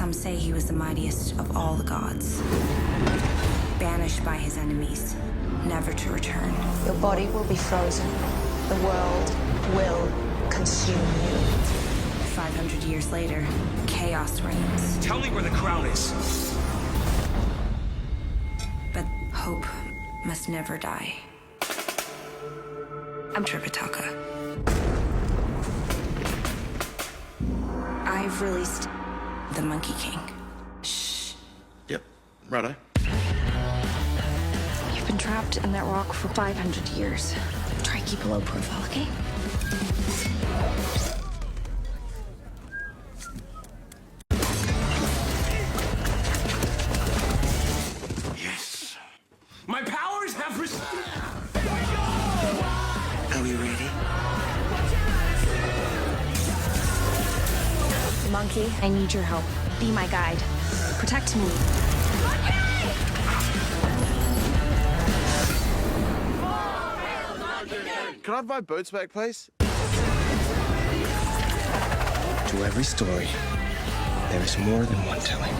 Some say he was the mightiest of all the gods, banished by his enemies, never to return. Your body will be frozen. The world will consume you. 500 years later, chaos reigns. Tell me where the crown is. But hope must never die. I'm Tripitaka. I've released the Monkey King. Shh. Yep, righto. You've been trapped in that rock for 500 years. Try keep a low profile, okay? Yes. My powers have restored. Are we ready? Monkey, I need your help. Be my guide. Protect me. Can I have my boats back, please? To every story, there is more than one telling.